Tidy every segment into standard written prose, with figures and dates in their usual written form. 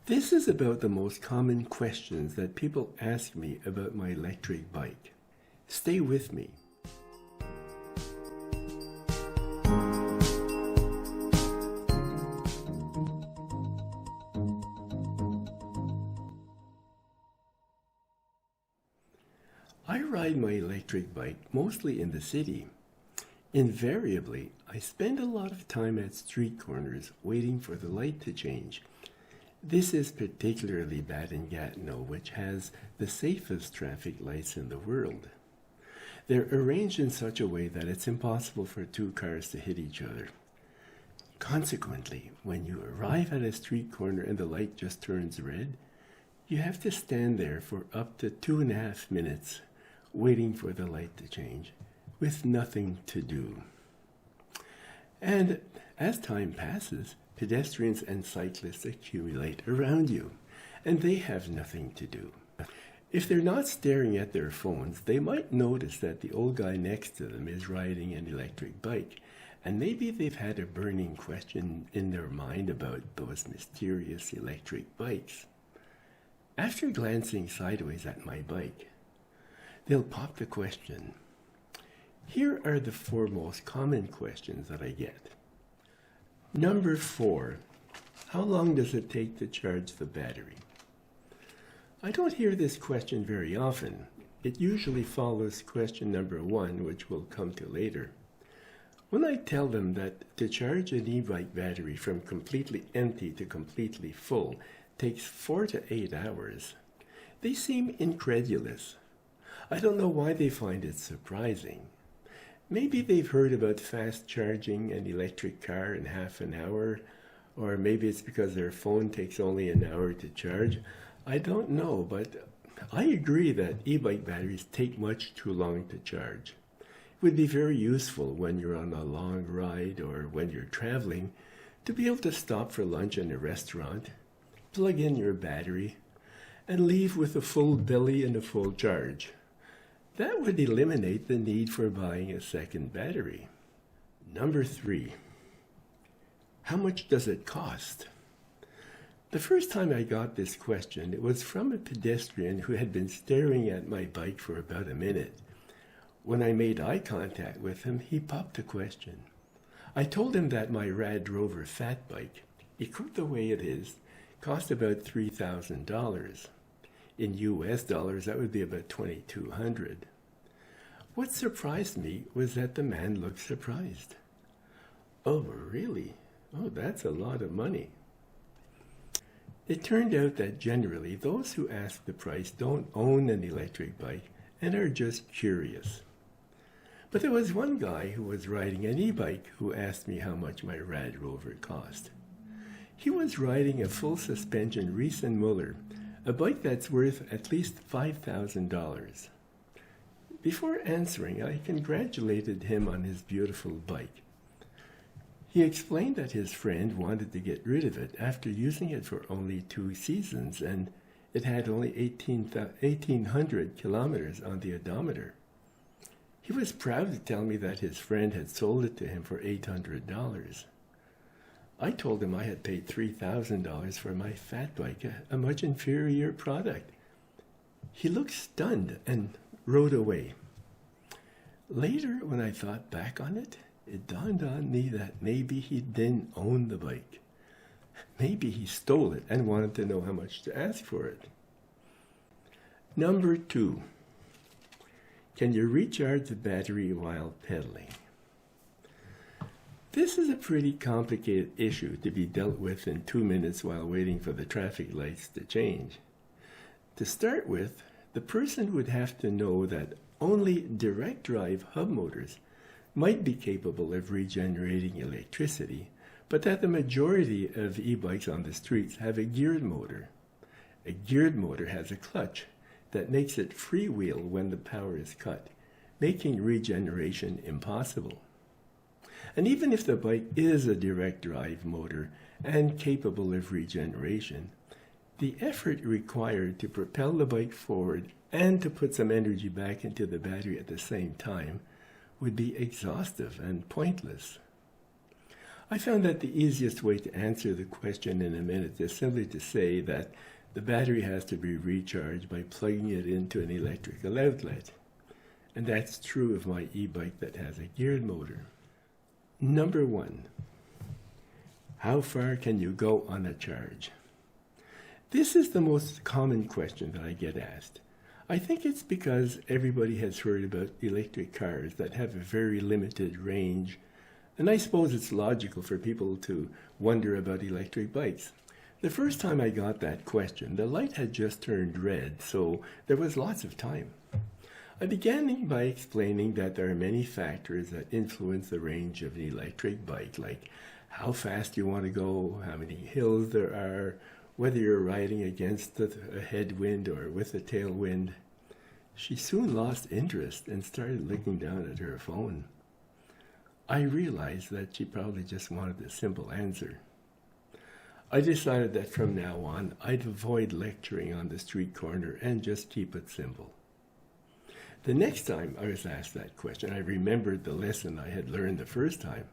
This is about the most common questions that people ask me about my electric bike. Stay with me. I ride my electric bike mostly in the city. Invariably, I spend a lot of time at street corners waiting for the light to change. This is particularly bad in Gatineau, which has the safest traffic lights in the world. They're arranged in such a way that it's impossible for two cars to hit each other. Consequently, when you arrive at a street corner and the light just turns red, you have to stand there for up to 2.5 minutes waiting for the light to change, with nothing to do. And as time passes, pedestrians and cyclists accumulate around you, and they have nothing to do. If they're not staring at their phones, they might notice that the old guy next to them is riding an electric bike, and maybe they've had a burning question in their mind about those mysterious electric bikes. After glancing sideways at my bike, they'll pop the question. Here are the 4 most common questions that I get. Number 4, how long does it take to charge the battery? I don't hear this question very often. It usually follows question number 1, which we'll come to later. When I tell them that to charge an e-bike battery from completely empty to completely full takes 4 to 8 hours, they seem incredulous. I don't know why they find it surprising. Maybe they've heard about fast charging an electric car in half an hour, or maybe it's because their phone takes only an hour to charge. I don't know, but I agree that e-bike batteries take much too long to charge. It would be very useful when you're on a long ride or when you're traveling to be able to stop for lunch in a restaurant, plug in your battery, and leave with a full belly and a full charge. That would eliminate the need for buying a second battery. Number 3, how much does it cost? The first time I got this question, it was from a pedestrian who had been staring at my bike for about a minute. When I made eye contact with him, he popped a question. I told him that my Rad Rover fat bike, equipped the way it is, cost about $3,000. In US dollars, that would be about $2,200. What surprised me was that the man looked surprised. Oh, really? Oh, that's a lot of money. It turned out that generally those who ask the price don't own an electric bike and are just curious. But there was one guy who was riding an e-bike who asked me how much my Rad Rover cost. He was riding a full suspension Reese and Muller, a bike that's worth at least $5,000. Before answering, I congratulated him on his beautiful bike. He explained that his friend wanted to get rid of it after using it for only 2 seasons, and it had only 1,800 kilometers on the odometer. He was proud to tell me that his friend had sold it to him for $800. I told him I had paid $3,000 for my fat bike, a much inferior product. He looked stunned and rode away. Later, when I thought back on it, it dawned on me that maybe he didn't own the bike. Maybe he stole it and wanted to know how much to ask for it. Number 2, can you recharge the battery while pedaling? This is a pretty complicated issue to be dealt with in 2 minutes while waiting for the traffic lights to change. To start with, the person would have to know that only direct drive hub motors might be capable of regenerating electricity, but that the majority of e-bikes on the streets have a geared motor. A geared motor has a clutch that makes it freewheel when the power is cut, making regeneration impossible. And even if the bike is a direct drive motor and capable of regeneration, the effort required to propel the bike forward and to put some energy back into the battery at the same time would be exhaustive and pointless. I found that the easiest way to answer the question in a minute is simply to say that the battery has to be recharged by plugging it into an electrical outlet. And that's true of my e-bike that has a geared motor. Number 1. How far can you go on a charge? This is the most common question that I get asked. I think it's because everybody has heard about electric cars that have a very limited range, and I suppose it's logical for people to wonder about electric bikes. The first time I got that question, the light had just turned red, so there was lots of time. I began by explaining that there are many factors that influence the range of an electric bike, like how fast you want to go, how many hills there are, whether you're riding against a headwind or with a tailwind. She soon lost interest and started looking down at her phone. I realized that she probably just wanted a simple answer. I decided that from now on, I'd avoid lecturing on the street corner and just keep it simple. The next time I was asked that question, I remembered the lesson I had learned the first time.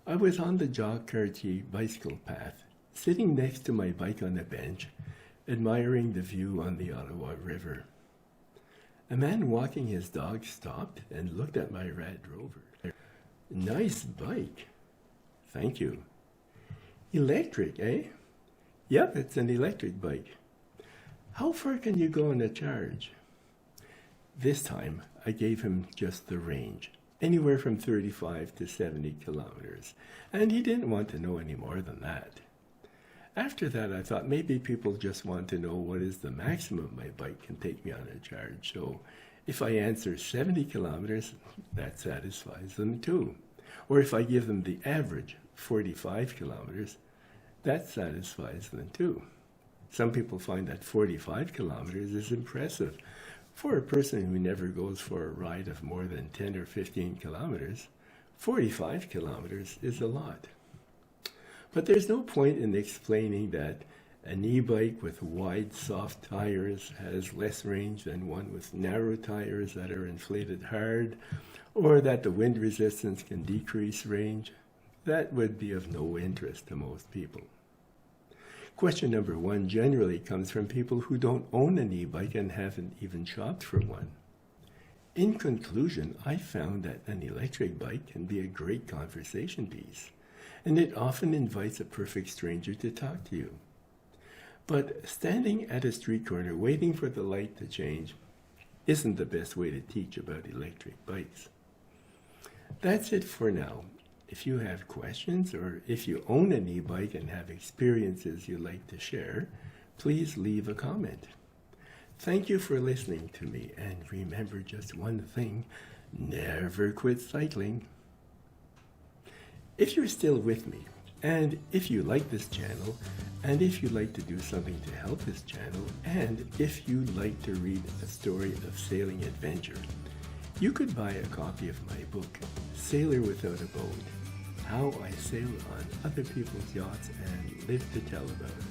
I was on the Jacques Cartier bicycle path, sitting next to my bike on a bench, admiring the view on the Ottawa River. A man walking his dog stopped and looked at my Red Rover. Nice bike. Thank you. Electric, eh? Yep, it's an electric bike. How far can you go on a charge? This time, I gave him just the range, anywhere from 35 to 70 kilometers, and he didn't want to know any more than that. After that, I thought maybe people just want to know what is the maximum my bike can take me on a charge, so if I answer 70 kilometers, that satisfies them too. Or if I give them the average, 45 kilometers, that satisfies them too. Some people find that 45 kilometers is impressive. For a person who never goes for a ride of more than 10 or 15 kilometers, 45 kilometers is a lot. But there's no point in explaining that an e-bike with wide, soft tires has less range than one with narrow tires that are inflated hard, or that the wind resistance can decrease range. That would be of no interest to most people. Question number 1 generally comes from people who don't own an e-bike and haven't even shopped for one. In conclusion, I found that an electric bike can be a great conversation piece, and it often invites a perfect stranger to talk to you. But standing at a street corner waiting for the light to change isn't the best way to teach about electric bikes. That's it for now. If you have questions, or if you own an e-bike and have experiences you'd like to share, please leave a comment. Thank you for listening to me, and remember just one thing: never quit cycling. If you're still with me, and if you like this channel, and if you'd like to do something to help this channel, and if you'd like to read a story of sailing adventure, you could buy a copy of my book, Sailor Without a Boat: How I Sail on Other People's Yachts and Live to Tell About It.